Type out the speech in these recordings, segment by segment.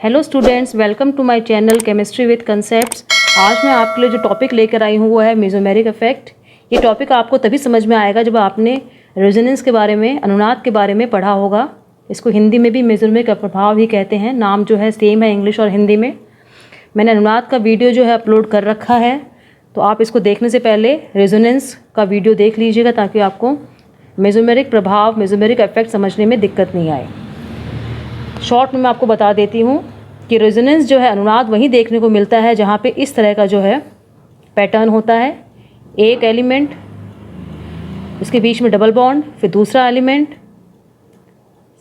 Hello students, welcome to my channel chemistry with concepts. आज मैं आपके लिए जो टॉपिक लेकर आई हूँ वो है मेसोमेरिक इफेक्ट। ये टॉपिक आपको तभी समझ में आएगा जब आपने रेजोनेंस के बारे में, अनुनाद के बारे में पढ़ा होगा। इसको हिंदी में भी मेसोमेरिक प्रभाव ही कहते हैं, नाम जो है सेम है इंग्लिश और हिंदी में। मैंने अनुनाद का वीडियो जो है अपलोड कर रखा है, तो आप इसको देखने से पहले रेजोनेंस का वीडियो देख लीजिएगा ताकि आपको मेसोमेरिक प्रभाव, मेसोमेरिक इफेक्ट समझने में दिक्कत नहीं आए। शॉर्ट में मैं आपको बता देती हूँ कि रेजोनेंस जो है, अनुनाद वहीं देखने को मिलता है जहाँ पे इस तरह का जो है पैटर्न होता है। एक एलिमेंट, उसके बीच में डबल बॉन्ड, फिर दूसरा एलिमेंट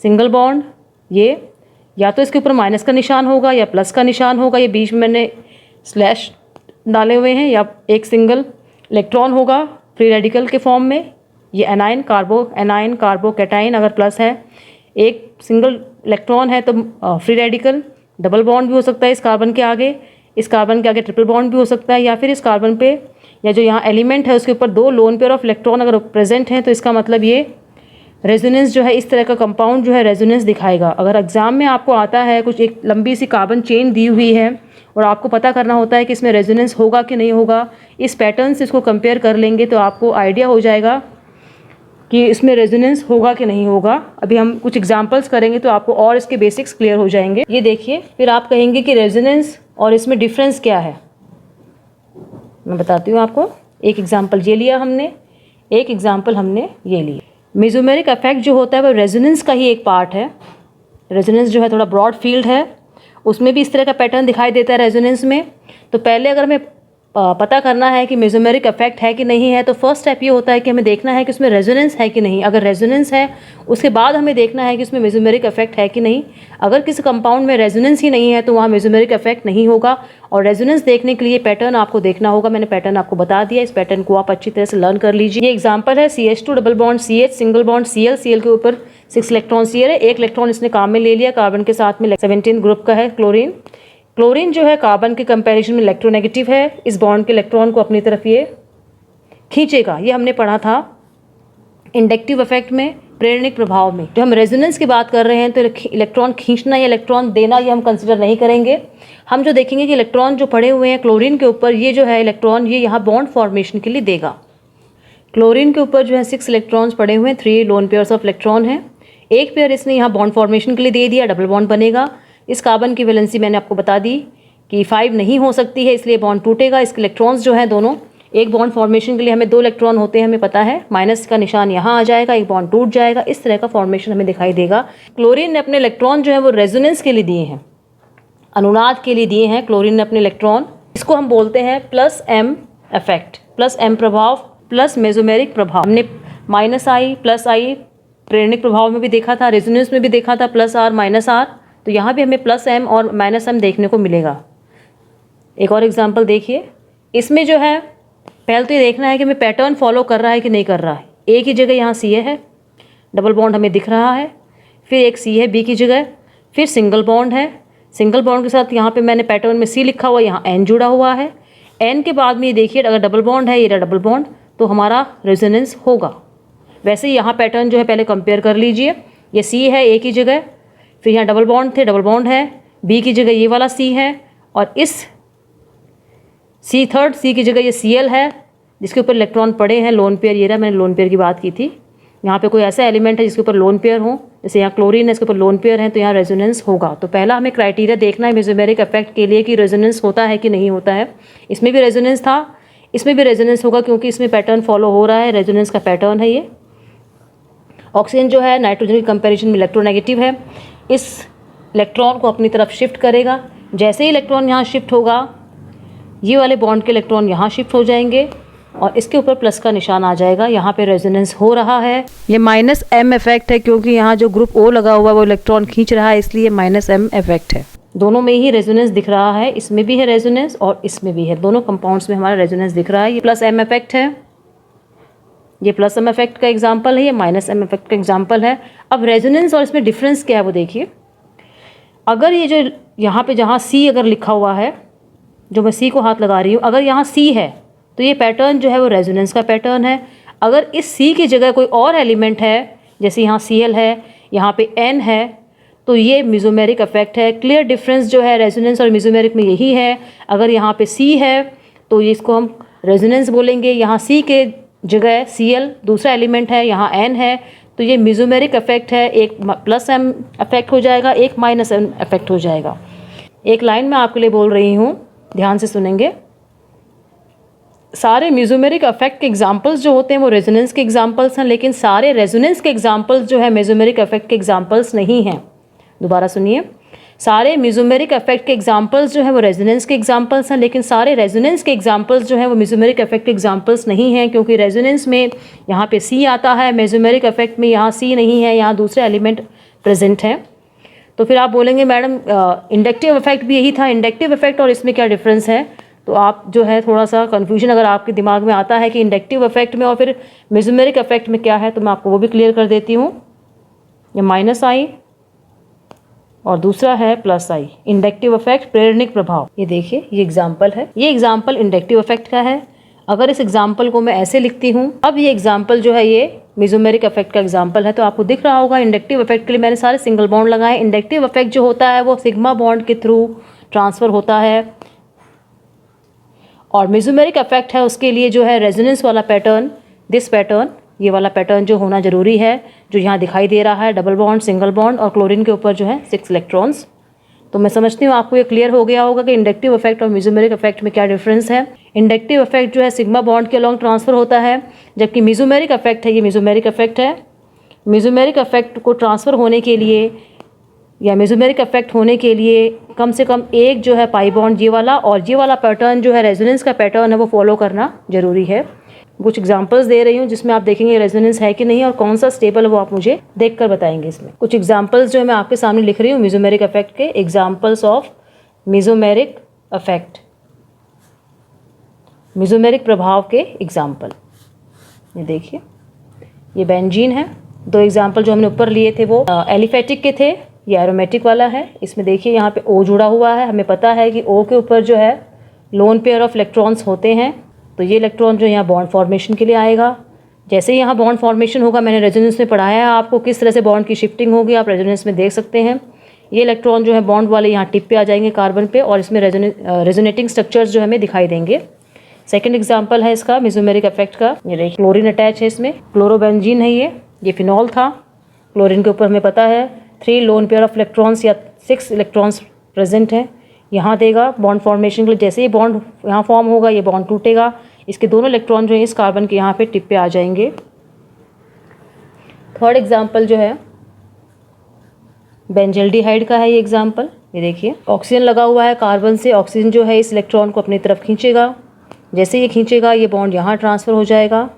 सिंगल बॉन्ड। ये या तो इसके ऊपर माइनस का निशान होगा या प्लस का निशान होगा, ये बीच में मैंने स्लैश डाले हुए हैं, या एक सिंगल इलेक्ट्रॉन होगा फ्री रेडिकल के फॉर्म में। ये एनाइन कार्बो कैटाइन अगर प्लस है, एक सिंगल इलेक्ट्रॉन है तो फ्री रेडिकल, डबल बॉन्ड भी हो सकता है इस कार्बन के आगे, इस कार्बन के आगे ट्रिपल बॉन्ड भी हो सकता है, या फिर इस कार्बन पे या जो यहाँ एलिमेंट है उसके ऊपर दो लोन पेयर ऑफ इलेक्ट्रॉन अगर प्रेजेंट हैं, तो इसका मतलब ये रेजोनेंस जो है, इस तरह का कंपाउंड जो है रेजोनेंस दिखाएगा। अगर एग्जाम में आपको आता है कुछ एक लंबी सी कार्बन चेन दी हुई है और आपको पता करना होता है कि इसमें रेजोनेंस होगा कि नहीं होगा, इस पैटर्न से इसको कंपेयर कर लेंगे तो आपको आइडिया हो जाएगा कि इसमें रेजोनेंस होगा कि नहीं होगा। अभी हम कुछ एग्जांपल्स करेंगे तो आपको और इसके बेसिक्स क्लियर हो जाएंगे। ये देखिए, फिर आप कहेंगे कि रेजोनेंस और इसमें डिफरेंस क्या है। मैं बताती हूँ आपको। एक एग्जांपल ये लिया हमने, एक एग्जांपल हमने ये लिया। मेसोमेरिक इफेक्ट जो होता है वो रेजोनेंस का ही एक पार्ट है। रेजोनेंस जो है थोड़ा ब्रॉड फील्ड है, उसमें भी इस तरह का पैटर्न दिखाई देता है रेजोनेंस में। तो पहले अगर हमें पता करना है कि मेसोमेरिक इफेक्ट है कि नहीं है, तो फर्स्ट स्टेप ये होता है कि हमें देखना है कि उसमें रेजोनेंस है कि नहीं। अगर रेजोनेंस है, उसके बाद हमें देखना है कि उसमें मेसोमेरिक इफेक्ट है कि नहीं। अगर किसी कंपाउंड में रेजोनेंस ही नहीं है तो वहाँ मेसोमेरिक इफेक्ट नहीं होगा। और रेजोनेंस देखने के लिए पैटर्न आपको देखना होगा। मैंने पैटर्न आपको बता दिया, इस पैटर्न को आप अच्छी तरह से लर्न कर लीजिए। ये एग्जाम्पल है CH2 double bond CH, single bond Cl के ऊपर 6 इलेक्ट्रॉन Cl है, एक इलेक्ट्रॉन इसने काम में ले लिया, कार्बन के साथ में 17 ग्रुप का है क्लोरीन जो है कार्बन के कंपैरिजन में इलेक्ट्रोनेगेटिव है। इस बॉन्ड के इलेक्ट्रॉन को अपनी तरफ ये खींचेगा। ये हमने पढ़ा था इंडक्टिव इफेक्ट में, प्रेरणिक प्रभाव में। जो हम रेजोनेंस की बात कर रहे हैं तो इलेक्ट्रॉन खींचना या इलेक्ट्रॉन देना ये हम कंसिडर नहीं करेंगे। हम जो देखेंगे कि इलेक्ट्रॉन जो पड़े हुए हैं क्लोरीन के ऊपर, ये जो है इलेक्ट्रॉन ये यहाँ बॉन्ड फॉर्मेशन के लिए देगा। क्लोरीन के ऊपर जो है 6 इलेक्ट्रॉन्स पड़े हुए हैं, 3 लोन पेयर्स ऑफ इलेक्ट्रॉन हैं। एक पेयर इसने यहाँ बॉन्ड फॉर्मेशन के लिए दे दिया, डबल बॉन्ड बनेगा। इस कार्बन की वैलेंसी मैंने आपको बता दी कि 5 नहीं हो सकती है, इसलिए बॉन्ड टूटेगा। इसके इलेक्ट्रॉन्स जो हैं दोनों, एक बॉन्ड फॉर्मेशन के लिए हमें 2 इलेक्ट्रॉन होते हैं, हमें पता है, माइनस का निशान यहाँ आ जाएगा, एक बॉन्ड टूट जाएगा। इस तरह का फॉर्मेशन हमें दिखाई देगा। क्लोरीन ने अपने इलेक्ट्रॉन जो है वो रेजोनेंस के लिए दिए हैं, अनुनाद के लिए दिए हैं क्लोरीन ने अपने इलेक्ट्रॉन। इसको हम बोलते हैं plus M effect, plus M प्रभाव, प्लस मेसोमेरिक प्रभाव। हमने -I प्लस I प्रेरणिक प्रभाव में भी देखा था, रेजोनेंस में भी देखा था, +R -R। तो यहाँ भी हमें +M और -M देखने को मिलेगा। एक और एग्जांपल देखिए, इसमें जो है पहले तो ये देखना है कि हमें पैटर्न फॉलो कर रहा है कि नहीं कर रहा है। एक ही जगह यहाँ Ca है, डबल बॉन्ड हमें दिख रहा है, फिर एक C है B की जगह, फिर सिंगल बॉन्ड है। सिंगल बॉन्ड के साथ यहाँ पे मैंने पैटर्न में C लिखा हुआ, यहाँ N जुड़ा हुआ है। N के बाद में ये देखिए, अगर डबल बॉन्ड है, ये डबल बॉन्ड, तो हमारा रेजोनेंस होगा। वैसे ही यहाँ पैटर्न जो है पहले कंपेयर कर लीजिए। ये C है एक ही जगह, फिर यहाँ डबल बॉन्ड थे, डबल बॉन्ड है, B की जगह ये वाला C है, और इस थर्ड C की जगह ये Cl है जिसके ऊपर इलेक्ट्रॉन पड़े हैं, लोन पेयर। ये रहा, मैंने लोन पेयर की बात की थी। यहाँ पे कोई ऐसा एलिमेंट है जिसके ऊपर लोन पेयर हो, जैसे यहाँ क्लोरीन है, इसके ऊपर लोन पेयर हैं, तो यहाँ रेजोनेंस होगा। तो पहला हमें क्राइटेरिया देखना है मेसोमेरिक इफेक्ट के लिए कि रेजोनेंस होता है कि नहीं होता है। इसमें भी रेजोनेंस था, इसमें भी रेजोनेंस होगा क्योंकि इसमें पैटर्न फॉलो हो रहा है, रेजोनेंस का पैटर्न है ये। ऑक्सीजन जो है नाइट्रोजन के कंपैरिजन में इलेक्ट्रोनेगेटिव है, इस इलेक्ट्रॉन को अपनी तरफ शिफ्ट करेगा। जैसे ही इलेक्ट्रॉन यहाँ शिफ्ट होगा, ये वाले बॉन्ड के इलेक्ट्रॉन यहाँ शिफ्ट हो जाएंगे और इसके ऊपर प्लस का निशान आ जाएगा। यहाँ पे रेजोनेंस हो रहा है। ये -M इफेक्ट है क्योंकि यहाँ जो ग्रुप O लगा हुआ है वो इलेक्ट्रॉन खींच रहा है, इसलिए -M इफेक्ट है। दोनों में ही रेजोनेंस दिख रहा है, इसमें भी है रेजोनेंस और इसमें भी है, दोनों कंपाउंड्स में हमारा रेजोनेंस दिख रहा है। ये +M इफेक्ट है, ये +M इफेक्ट का एग्जाम्पल है, ये -M इफेक्ट का एग्जाम्पल है। अब रेजोनेंस और इसमें डिफरेंस क्या है वो देखिए। अगर ये जो यहाँ पे जहाँ C अगर लिखा हुआ है, जो मैं C को हाथ लगा रही हूँ, अगर यहाँ C है तो ये पैटर्न जो है वो रेजोनेंस का पैटर्न है। अगर इस C की जगह कोई और एलिमेंट है, जैसे यहाँ Cl है, यहाँ पे N है, तो ये मेसोमेरिक इफेक्ट है। क्लियर डिफरेंस जो है रेजोनेंस और मेसोमेरिक में यही है। अगर यहाँ पे सी है तो इसको हम रेजोनेंस बोलेंगे, यहाँ सी के जगह Cl दूसरा एलिमेंट है, यहाँ N है, तो ये मेसोमेरिक इफेक्ट है। एक प्लस M इफेक्ट हो जाएगा, एक माइनस M इफेक्ट हो जाएगा। एक लाइन मैं आपके लिए बोल रही हूँ, ध्यान से सुनेंगे। सारे मेसोमेरिक इफेक्ट के एग्जांपल्स जो होते हैं वो रेजोनेंस के एग्जांपल्स हैं, लेकिन सारे रेजोनेंस के एग्जांपल्स जो है मेसोमेरिक इफेक्ट के एग्जांपल्स नहीं हैं। दोबारा सुनिए, सारे मेसोमेरिक इफेक्ट के एग्जांपल्स जो है वो रेजोनेंस के एग्जांपल्स हैं, लेकिन सारे रेजोनेंस के एग्जांपल्स जो है वो मेसोमेरिक इफेक्ट के एग्जांपल्स नहीं हैं, क्योंकि रेजोनेंस में यहाँ पे सी आता है, मेसोमेरिक इफेक्ट में यहाँ सी नहीं है, यहाँ दूसरे एलिमेंट प्रेजेंट हैं। तो फिर आप बोलेंगे मैडम इंडक्टिव इफेक्ट भी यही था, इंडक्टिव इफेक्ट और इसमें क्या डिफरेंस है? तो आप जो है थोड़ा सा कन्फ्यूजन अगर आपके दिमाग में आता है कि इंडक्टिव इफेक्ट में और फिर मेसोमेरिक इफेक्ट में क्या है, तो मैं आपको वो भी क्लियर कर देती हूँ। ये माइनस आई और दूसरा है प्लस आई। इंडक्टिव इफेक्ट, प्रेरणिक प्रभाव। ये देखिए, ये एग्जाम्पल है, ये एग्जाम्पल इंडक्टिव इफेक्ट का है। अगर इस एग्जाम्पल को मैं ऐसे लिखती हूँ, अब ये एग्जाम्पल जो है ये मेसोमेरिक इफेक्ट का एग्जाम्पल है, तो आपको दिख रहा होगा इंडक्टिव इफेक्ट के लिए मैंने सारे सिंगल बॉन्ड लगाए। इंडक्टिव इफेक्ट जो होता है वो सिग्मा बॉन्ड के थ्रू ट्रांसफर होता है, और मेसोमेरिक इफेक्ट है उसके लिए जो है रेजोनेंस वाला पैटर्न, दिस पैटर्न, ये वाला पैटर्न जो होना जरूरी है, जो यहाँ दिखाई दे रहा है, डबल बॉन्ड, सिंगल बॉन्ड और क्लोरीन के ऊपर जो है 6 इलेक्ट्रॉन्स। तो मैं समझती हूँ आपको ये क्लियर हो गया होगा कि इंडक्टिव इफेक्ट और मेसोमेरिक इफेक्ट में क्या डिफरेंस है। इंडक्टिव इफेक्ट जो है सिग्मा बॉन्ड के अलॉन्ग ट्रांसफर होता है, जबकि मेसोमेरिक इफेक्ट है, ये मेसोमेरिक इफेक्ट है। मेसोमेरिक इफेक्ट को ट्रांसफर होने के लिए या मेसोमेरिक इफेक्ट होने के लिए कम से कम एक जो है पाई बॉन्ड ये वाला और ये वाला पैटर्न जो है रेजोनेंस का पैटर्न है वो फॉलो करना जरूरी है। कुछ एग्जांपल्स दे रही हूँ जिसमें आप देखेंगे रेजोनेंस है कि नहीं और कौन सा स्टेबल है वो आप मुझे देखकर बताएंगे। इसमें कुछ एग्जांपल्स जो है मैं आपके सामने लिख रही हूँ मेसोमेरिक इफेक्ट के, examples of mesomeric effect, mesomeric प्रभाव के एग्जाम्पल। ये देखिए, ये बेंजीन है। 2 एग्जाम्पल जो हमने ऊपर लिए थे वो एलिफेटिक के थे, ये एरोमेटिक वाला है। इसमें देखिए यहाँ पे O जुड़ा हुआ है, हमें पता है कि O के ऊपर जो है लोन पेयर ऑफ इलेक्ट्रॉन्स होते हैं, तो ये इलेक्ट्रॉन जो यहाँ बॉन्ड फॉर्मेशन के लिए आएगा। जैसे ही यहाँ बॉन्ड फॉर्मेशन होगा, मैंने रेजोनेंस में पढ़ाया है आपको किस तरह से बॉन्ड की शिफ्टिंग होगी, आप रेजोनेंस में देख सकते हैं। ये इलेक्ट्रॉन जो है बॉन्ड वाले यहाँ टिप पे आ जाएंगे कार्बन पे, और इसमें रेजोनेटिंग स्ट्रक्चर्स जो हमें दिखाई देंगे। सेकेंड एग्जाम्पल है इसका मेसोमेरिक इफेक्ट का, ये देखिए क्लोरीन अटैच है इसमें, क्लोरोबेंजीन है ये फिनॉल था। क्लोरीन के ऊपर हमें पता है 3 लोन पेयर ऑफ इलेक्ट्रॉन्स या 6 इलेक्ट्रॉन्स प्रेजेंट हैं, यहाँ देगा बॉन्ड फॉर्मेशन के लिए। जैसे ही बॉन्ड यहाँ फॉर्म होगा ये बॉन्ड टूटेगा, इसके दोनों इलेक्ट्रॉन जो है इस कार्बन के यहाँ पे टिप पे आ जाएंगे। थर्ड एग्जाम्पल जो है बेंजल्डिहाइड का है, ये एग्जाम्पल, ये देखिए ऑक्सीजन लगा हुआ है कार्बन से, ऑक्सीजन जो है इस इलेक्ट्रॉन को अपनी तरफ खींचेगा। जैसे ये खींचेगा ये बॉन्ड यहाँ ट्रांसफ़र हो जाएगा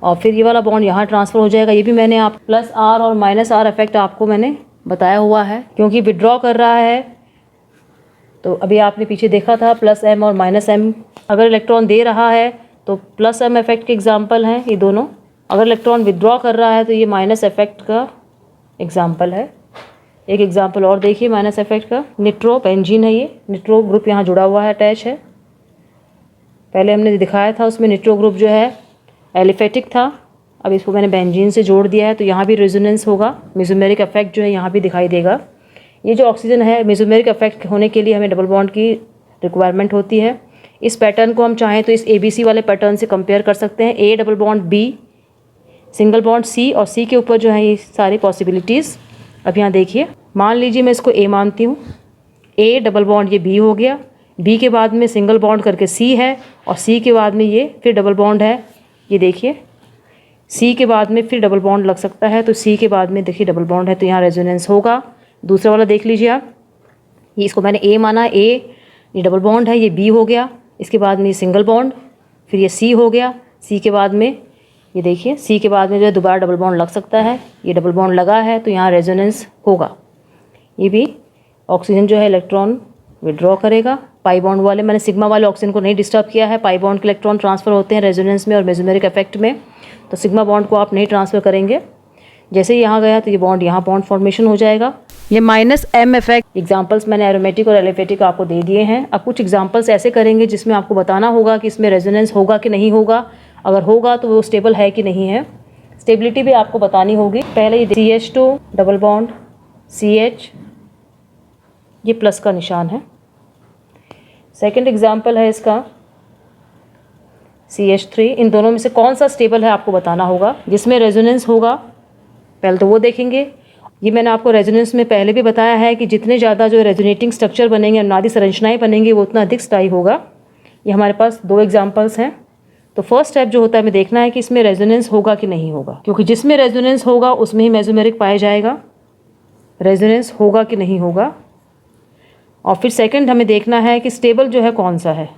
और फिर ये वाला बॉन्ड यहाँ ट्रांसफ़र हो जाएगा। ये भी मैंने आप प्लस R और माइनस R इफेक्ट आपको मैंने बताया हुआ है, क्योंकि विड्रॉ कर रहा है। तो अभी आपने पीछे देखा था प्लस M और माइनस M, अगर इलेक्ट्रॉन दे रहा है तो प्लस M इफेक्ट के एग्जाम्पल हैं ये दोनों। अगर इलेक्ट्रॉन विड्रॉ कर रहा है तो ये माइनस इफेक्ट का एग्जाम्पल है। एक एग्जाम्पल और देखिए माइनस इफेक्ट का, निट्रोबेंजीन है, ये निट्रो ग्रुप यहाँ जुड़ा हुआ है, अटैच है। पहले हमने दिखाया था उसमें निट्रो ग्रुप जो है एलिफेटिक था, अब इसको मैंने बेंजीन से जोड़ दिया है, तो यहाँ भी रेजोनेंस होगा, मेसोमेरिक इफेक्ट जो है यहाँ भी दिखाई देगा। ये जो ऑक्सीजन है मेसोमेरिक इफेक्ट होने के लिए हमें डबल बॉन्ड की रिक्वायरमेंट होती है। इस पैटर्न को हम चाहें तो इस ABC वाले पैटर्न से कंपेयर कर सकते हैं, A double bond B, single bond C, और C के ऊपर जो है ये सारी पॉसिबिलिटीज़। अब यहाँ देखिए, मान लीजिए मैं इसको A मानती हूँ, A डबल बॉन्ड ये B हो गया, B के बाद में सिंगल बॉन्ड करके C है, और C के बाद में ये फिर डबल बॉन्ड है। ये देखिए C के बाद में फिर डबल बॉन्ड लग सकता है, तो C के बाद में देखिए डबल बॉन्ड है, तो यहाँ रेजोनेंस होगा। दूसरा वाला देख लीजिए आप, ये इसको मैंने A माना, A ये डबल बॉन्ड है, ये B हो गया, इसके बाद में ये सिंगल बॉन्ड, फिर ये C हो गया, C के बाद में ये देखिए C के बाद में जो है दोबारा डबल बॉन्ड लग सकता है, ये डबल बॉन्ड लगा है तो यहाँ रेजोनेंस होगा। ये भी ऑक्सीजन जो है इलेक्ट्रॉन विड्रॉ करेगा। पाई बॉन्ड वाले, मैंने सिग्मा वाले ऑक्सीजन को नहीं डिस्टर्ब किया है, पाई बॉन्ड के इलेक्ट्रॉन ट्रांसफ़र होते हैं रेजोनेंस में और मेसोमेरिक इफेक्ट में, तो सिग्मा बॉन्ड को आप नहीं ट्रांसफ़र करेंगे। जैसे ही यहाँ गया तो ये बॉन्ड यहाँ बॉन्ड फॉर्मेशन हो जाएगा। ये माइनस M इफेक्ट एग्जांपल्स मैंने एरोमेटिक और एलिफेटिक आपको दे दिए हैं। अब कुछ एग्जांपल्स ऐसे करेंगे जिसमें आपको बताना होगा कि इसमें रेजोनेंस होगा कि नहीं होगा, अगर होगा तो वो स्टेबल है कि नहीं है, स्टेबिलिटी भी आपको बतानी होगी। पहले ये CH2 डबल बॉन्ड CH, ये प्लस का निशान है। सेकंड एग्जाम्पल है इसका CH3। इन दोनों में से कौन सा स्टेबल है आपको बताना होगा, जिसमें रेजोनेंस होगा, पहले तो वो देखेंगे। ये मैंने आपको रेजोनेंस में पहले भी बताया है कि जितने ज़्यादा जो रेजोनेटिंग स्ट्रक्चर बनेंगे, अनुनादी संरचनाएं बनेंगी, वो उतना अधिक स्थायी होगा। ये हमारे पास 2 एग्जाम्पल्स हैं। तो फर्स्ट स्टेप जो होता है, हमें देखना है कि इसमें रेजोनेंस होगा कि नहीं होगा, क्योंकि जिसमें रेजोनेंस होगा उसमें ही मेसोमेरिक पाया जाएगा। रेजोनेंस होगा कि नहीं होगा। और फिर सेकंड हमें देखना है कि स्टेबल जो है कौन सा है,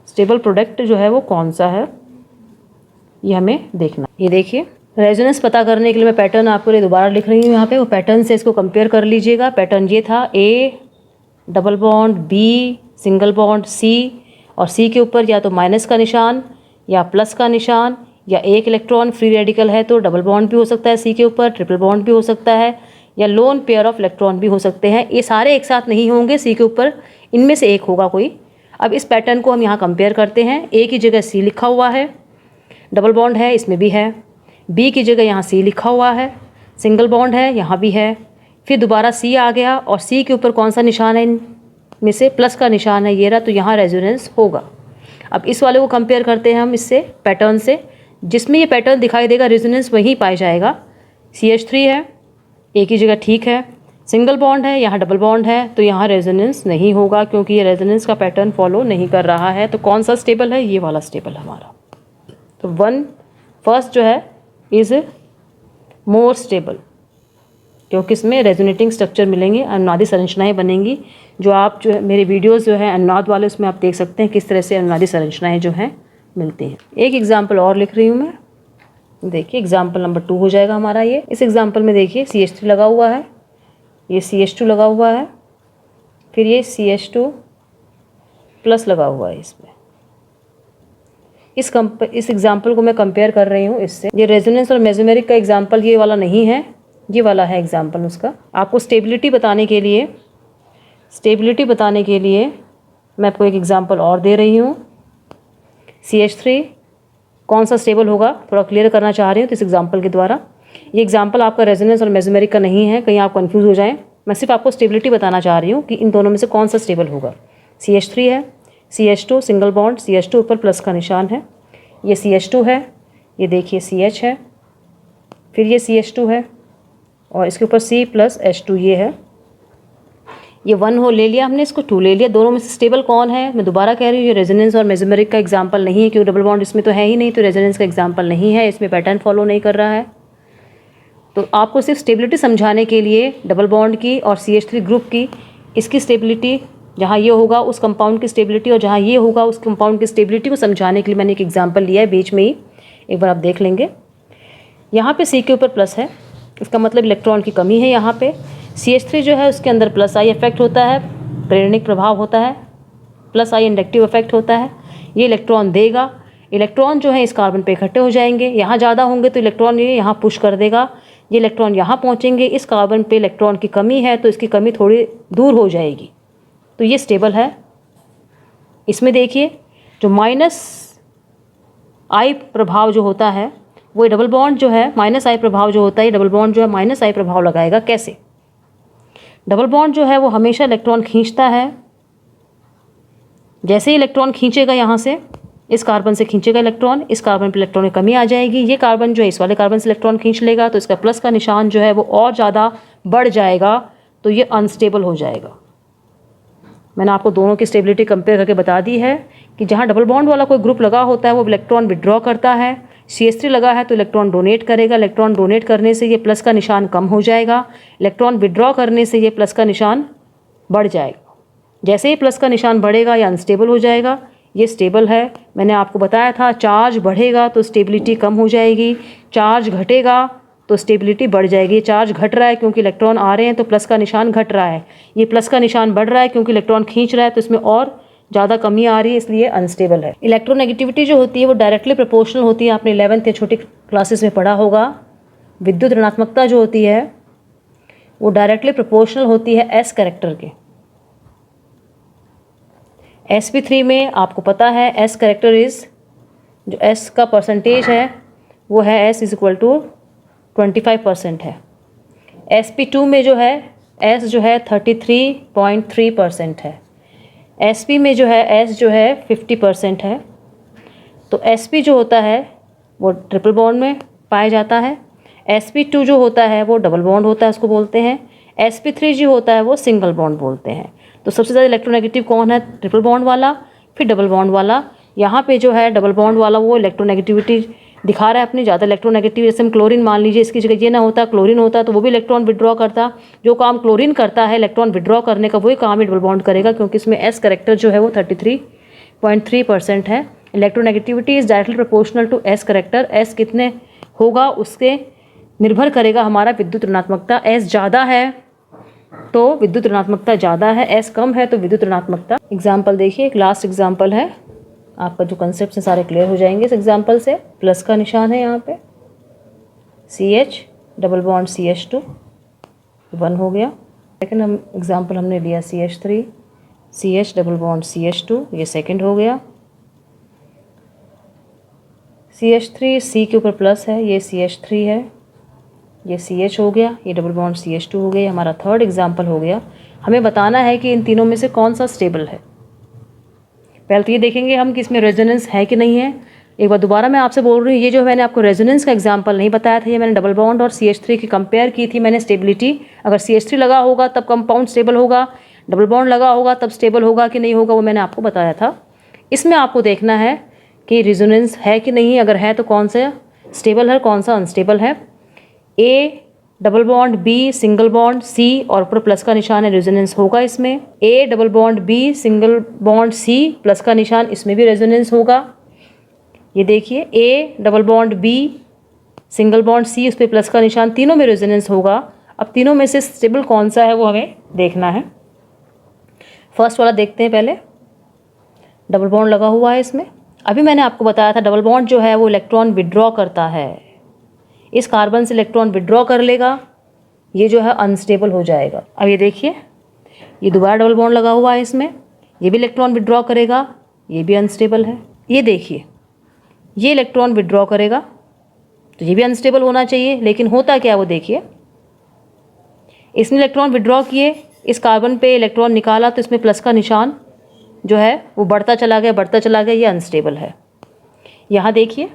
स्टेबल प्रोडक्ट जो है वो कौन सा है, ये हमें देखना। ये देखिए, रेजोनेंस पता करने के लिए मैं पैटर्न आपके लिए दोबारा लिख रही हूँ यहाँ पे। वो पैटर्न से इसको कंपेयर कर लीजिएगा। पैटर्न ये था, A double bond, B single bond, C, और C के ऊपर या तो माइनस का निशान या प्लस का निशान, या एक इलेक्ट्रॉन फ्री रेडिकल है तो डबल बॉन्ड भी हो सकता है C के ऊपर, ट्रिपल बॉन्ड भी हो सकता है, या लोन पेयर ऑफ इलेक्ट्रॉन भी हो सकते हैं। ये सारे एक साथ नहीं होंगे C के ऊपर, इनमें से एक होगा कोई। अब इस पैटर्न को हम यहाँ कंपेयर करते हैं। A की जगह C लिखा हुआ है, डबल बॉन्ड है, इसमें भी है। B की जगह यहाँ C लिखा हुआ है, सिंगल बॉन्ड है, यहाँ भी है। फिर दोबारा C आ गया, और C के ऊपर कौन सा निशान है, इनमें से प्लस का निशान है, ये रहा, तो यहाँ रेजोनेंस होगा। अब इस वाले को कंपेयर करते हैं हम इससे, पैटर्न से। जिसमें ये पैटर्न दिखाई देगा रेजोनेंस वहीं पाया जाएगा। CH3 है, A की जगह ठीक है, सिंगल बॉन्ड है, यहाँ डबल बॉन्ड है, तो यहाँ रेजोनेंस नहीं होगा, क्योंकि ये रेजोनेंस का पैटर्न फॉलो नहीं कर रहा है। तो कौन सा स्टेबल है, ये वाला स्टेबल है हमारा। तो फर्स्ट जो है इज़ मोर स्टेबल, क्योंकि इसमें रेजोनेटिंग स्ट्रक्चर मिलेंगे, अनुनादी संरचनाएं बनेंगी। जो आप जो है मेरे वीडियोस जो हैं अनुनाद वाले, उसमें आप देख सकते हैं किस तरह से अनुनादी संरचनाएं जो हैं मिलती हैं। एक एग्जाम्पल और लिख रही हूँ मैं। देखिए, एग्जाम्पल नंबर 2 हो जाएगा हमारा ये। इस एग्जाम्पल में देखिए, CH3 लगा हुआ है, ये CH2 लगा हुआ है, फिर ये CH2 प्लस लगा हुआ है इसमें। इस एग्जाम्पल को मैं कंपेयर कर रही हूँ इससे। ये रेजोनेंस और मेसोमेरिक का एग्जाम्पल ये वाला नहीं है, ये वाला है एग्जाम्पल उसका। आपको स्टेबिलिटी बताने के लिए मैं आपको एक एग्जाम्पल और दे रही हूँ। CH3 कौन सा स्टेबल होगा थोड़ा क्लियर करना चाह रही हूँ तो इस एग्जाम्पल के द्वारा। ये एग्जाम्पल आपका रेजोनेंस और मेसोमेरिक का नहीं है, कहीं आप कंफ्यूज हो जाएं। मैं सिर्फ आपको स्टेबिलिटी बताना चाह रही हूँ कि इन दोनों में से कौन सा स्टेबल होगा। CH3 है, CH2 सिंगल बॉन्ड, CH2 ऊपर प्लस का निशान है, ये CH2 है, ये देखिए CH है, फिर ये CH2 है, और इसके ऊपर C प्लस H2 ये है। ये 1 हो ले लिया हमने, इसको 2 ले लिया। दोनों में से स्टेबल कौन है, मैं दोबारा कह रही हूँ, ये रेजोनेंस और मेसोमेरिक का एग्जाम्पल नहीं है, क्योंकि डबल बॉन्ड इसमें तो है ही नहीं, तो रेजोनेंस का एग्जाम्पल नहीं है, इसमें पैटर्न फॉलो नहीं कर रहा है। तो आपको सिर्फ स्टेबिलिटी समझाने के लिए डबल बॉन्ड की और CH3 ग्रुप की, इसकी स्टेबिलिटी जहाँ ये होगा उस कंपाउंड की स्टेबिलिटी, और जहाँ ये होगा उस कंपाउंड की स्टेबिलिटी को समझाने के लिए मैंने एक एग्जाम्पल लिया है बीच में ही, एक बार आप देख लेंगे। यहाँ पे C के ऊपर प्लस है, इसका मतलब इलेक्ट्रॉन की कमी है यहाँ पे। CH3 जो है उसके अंदर प्लस आई इफेक्ट होता है, प्रेरणिक प्रभाव होता है, प्लस आई इंडक्टिव इफेक्ट होता है। ये इलेक्ट्रॉन देगा, इलेक्ट्रॉन जो है इस कार्बन पे इकट्ठे हो जाएंगे, यहाँ ज़्यादा होंगे तो इलेक्ट्रॉन ये यहाँ पुश कर देगा, ये इलेक्ट्रॉन यहाँ पहुँचेंगे, इस कार्बन पे इलेक्ट्रॉन की कमी है तो इसकी कमी थोड़ी दूर हो जाएगी, तो ये स्टेबल है। इसमें देखिए जो माइनस आई प्रभाव जो होता है वो डबल बॉन्ड जो है, माइनस आई प्रभाव जो होता है, डबल बॉन्ड जो है माइनस आई प्रभाव लगाएगा। कैसे? डबल बॉन्ड जो है वो हमेशा इलेक्ट्रॉन खींचता है। जैसे ही इलेक्ट्रॉन खींचेगा, यहाँ से इस कार्बन से खींचेगा इलेक्ट्रॉन, इस कार्बन पर इलेक्ट्रॉन की कमी आ जाएगी, ये कार्बन जो है इस वाले कार्बन से इलेक्ट्रॉन खींच लेगा, तो इसका प्लस का निशान जो है वो और ज़्यादा बढ़ जाएगा, तो ये अनस्टेबल हो जाएगा। मैंने आपको दोनों की स्टेबिलिटी कंपेयर करके बता दी है कि जहाँ डबल बॉन्ड वाला कोई ग्रुप लगा होता है वो इलेक्ट्रॉन विड्रॉ करता है, CH3 लगा है तो इलेक्ट्रॉन डोनेट करेगा, इलेक्ट्रॉन डोनेट करने से ये प्लस का निशान कम हो जाएगा, इलेक्ट्रॉन विड्रॉ करने से ये प्लस का निशान बढ़ जाएगा। जैसे ही प्लस का निशान बढ़ेगा या अनस्टेबल हो जाएगा। ये स्टेबल है। मैंने आपको बताया था चार्ज बढ़ेगा तो स्टेबिलिटी कम हो जाएगी, चार्ज घटेगा तो स्टेबिलिटी बढ़ जाएगी। चार्ज घट रहा है क्योंकि इलेक्ट्रॉन आ रहे हैं तो प्लस का निशान घट रहा है, ये प्लस का निशान बढ़ रहा है क्योंकि इलेक्ट्रॉन खींच रहा है तो इसमें और ज़्यादा कमी आ रही है, इसलिए अनस्टेबल है। इलेक्ट्रोनेगेटिविटी जो होती है वो डायरेक्टली प्रोपोर्शनल होती है, आपने 11th या छोटी क्लासेस में पढ़ा होगा। विद्युत ऋणात्मकता जो होती है वो डायरेक्टली प्रोपोर्शनल होती है S कैरेक्टर के। sp3 में आपको पता है S कैरेक्टर इज़, जो S का परसेंटेज है वो है S इज इक्वल टू 25% है। sp2 में जो है s जो है 33.3% है, sp में जो है s जो है 50% है। तो sp जो होता है वो ट्रिपल बॉन्ड में पाया जाता है, sp2 जो होता है वो डबल बॉन्ड होता है, उसको बोलते हैं। sp3 जो होता है वो सिंगल बॉन्ड बोलते हैं। तो सबसे ज़्यादा इलेक्ट्रोनेगेटिव कौन है? ट्रिपल बॉन्ड वाला, फिर डबल बॉन्ड वाला। यहाँ पे जो है डबल बॉन्ड वाला वो इलेक्ट्रोनेगेटिविटी दिखा रहा है अपनी ज़्यादा इलेक्ट्रोनेगेटिव। जैसे हम क्लोरीन मान लीजिए, इसकी जगह ये ना होता, क्लोरीन होता तो वो भी इलेक्ट्रॉन विड्रॉ करता। जो काम क्लोरीन करता है इलेक्ट्रॉन विड्रॉ करने का, वही काम ही डबल बॉन्ड करेगा, क्योंकि इसमें s करेक्टर जो है वो 33.3% है। Electronegativity is directly proportional to s character. s कितने होगा उसके निर्भर करेगा हमारा विद्युत ऋणात्मकता। s ज़्यादा है तो विद्युत ऋणात्मकता ज़्यादा है, s कम है तो विद्युत ऋणात्मकता। एग्जाम्पल देखिए, एक लास्ट एग्जाम्पल है, आपका जो कंसेप्ट है सारे क्लियर हो जाएंगे इस एग्जाम्पल से। प्लस का निशान है यहाँ पे, CH डबल बॉन्ड CH2 1 हो गया। सेकेंड हम एग्जाम्पल हमने लिया CH3 CH double bond CH2, ये सेकेंड हो गया। CH3 C के ऊपर प्लस है, ये CH3 है, ये CH हो गया, ये डबल बॉन्ड CH2 हो गया। हमारा थर्ड एग्जाम्पल हो गया। हमें बताना है कि इन तीनों में से कौन सा स्टेबल है। पहले तो ये देखेंगे हम कि इसमें रेजोनेंस है कि नहीं है। एक बार दोबारा मैं आपसे बोल रही हूँ, ये जो मैंने आपको रेजोनेंस का एग्जांपल नहीं बताया था, ये मैंने डबल बॉन्ड और CH3 की कंपेयर की थी मैंने स्टेबिलिटी। अगर CH3 लगा होगा तब कंपाउंड स्टेबल होगा, डबल बॉन्ड लगा होगा तब स्टेबल होगा कि नहीं होगा, वो मैंने आपको बताया था। इसमें आपको देखना है कि रेजोनेंस है कि नहीं, अगर है तो कौन सा स्टेबल है, कौन सा अनस्टेबल है। A double bond B single bond C और ऊपर प्लस का निशान है, रेजोनेंस होगा इसमें। A double bond B single bond C plus का निशान, इसमें भी रेजोनेंस होगा। ये देखिए, A double bond B single bond C, उस पर प्लस का निशान, तीनों में रेजोनेंस होगा। अब तीनों में से स्टेबल कौन सा है वो हमें देखना है। फर्स्ट वाला देखते हैं पहले, डबल बॉन्ड लगा हुआ है इसमें। अभी मैंने आपको बताया था डबल बॉन्ड जो है वो इलेक्ट्रॉन विड्रॉ करता है, इस कार्बन से इलेक्ट्रॉन विड्रॉ कर लेगा, ये जो है अनस्टेबल हो जाएगा। अब ये देखिए, ये दोबारा डबल बॉन्ड लगा हुआ है इसमें, ये भी इलेक्ट्रॉन विड्रॉ करेगा, ये भी अनस्टेबल है। ये देखिए, ये इलेक्ट्रॉन विड्रॉ करेगा तो ये भी अनस्टेबल होना चाहिए, लेकिन होता क्या वो देखिए, इसने इलेक्ट्रॉन विड्रॉ किए, इस कार्बन पे इलेक्ट्रॉन निकाला तो इसमें प्लस का निशान जो है वो बढ़ता चला गया, बढ़ता चला गया, ये अनस्टेबल है। यहाँ देखिए,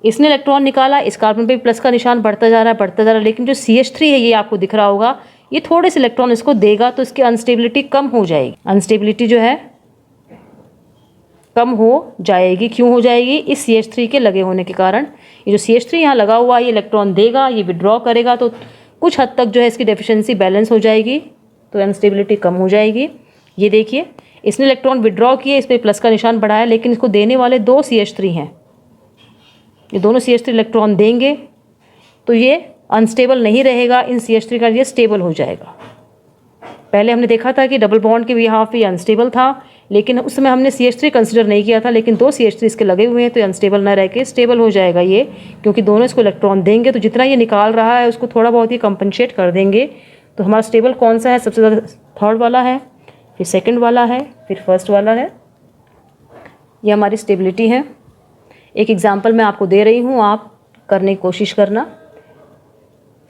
इसने इलेक्ट्रॉन निकाला, इस कार्बन पे प्लस का निशान बढ़ता जा रहा है, बढ़ता जा रहा है, लेकिन जो CH3 है ये आपको दिख रहा होगा, ये थोड़े से इलेक्ट्रॉन इसको देगा तो इसकी अनस्टेबिलिटी कम हो जाएगी। अनस्टेबिलिटी जो है कम हो जाएगी। क्यों हो जाएगी? इस CH3 के लगे होने के कारण। ये जो CH3 यहाँ लगा हुआ है ये इलेक्ट्रॉन देगा, ये विड्रॉ करेगा, तो कुछ हद तक जो है इसकी डेफिशिएंसी बैलेंस हो जाएगी, तो अनस्टेबिलिटी कम हो जाएगी। ये देखिए, इसने इलेक्ट्रॉन विड्रॉ किए, इस पर प्लस का निशान बढ़ाया, लेकिन इसको देने वाले 2 CH3 हैं, ये दोनों CH3 इलेक्ट्रॉन देंगे तो ये अनस्टेबल नहीं रहेगा, इन CH3 का ये स्टेबल हो जाएगा। पहले हमने देखा था कि डबल बॉन्ड के यहाँ पे अनस्टेबल था, लेकिन उस समय हमने CH3 कंसिडर नहीं किया था, लेकिन 2 CH3 इसके लगे हुए हैं तो अनस्टेबल ना रह के स्टेबल हो जाएगा ये, क्योंकि दोनों इसको इलेक्ट्रॉन देंगे तो जितना ये निकाल रहा है उसको थोड़ा बहुत ही कंपनसेट कर देंगे। तो हमारा स्टेबल कौन सा है? सबसे ज़्यादा थर्ड वाला है, फिर सेकेंड वाला है, फिर फर्स्ट वाला है। ये हमारी स्टेबिलिटी है। एक एग्जाम्पल मैं आपको दे रही हूँ, आप करने की कोशिश करना।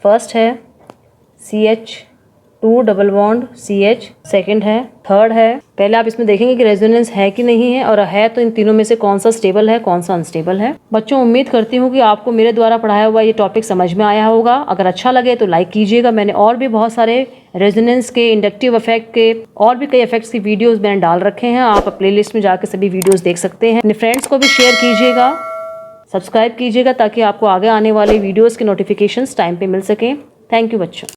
फर्स्ट है CH2 double bond CH, second है, थर्ड है। पहले आप इसमें देखेंगे कि रेजोनेंस है कि नहीं है, और है तो इन तीनों में से कौन सा स्टेबल है, कौन सा अनस्टेबल है। बच्चों, उम्मीद करती हूँ कि आपको मेरे द्वारा पढ़ाया हुआ ये टॉपिक समझ में आया होगा। अगर अच्छा लगे तो लाइक कीजिएगा। मैंने और भी बहुत सारे रेजोनेंस के, इंडक्टिव इफेक्ट के और भी कई इफेक्ट्स की वीडियोज़ मैंने डाल रखे हैं, आप प्ले लिस्ट में जाकर सभी वीडियोज़ देख सकते हैं। अपने फ्रेंड्स को भी शेयर कीजिएगा, सब्सक्राइब कीजिएगा, ताकि आपको आगे आने वाले वीडियोज़ के नोटिफिकेशंस टाइम पे मिल सकें। थैंक यू बच्चों।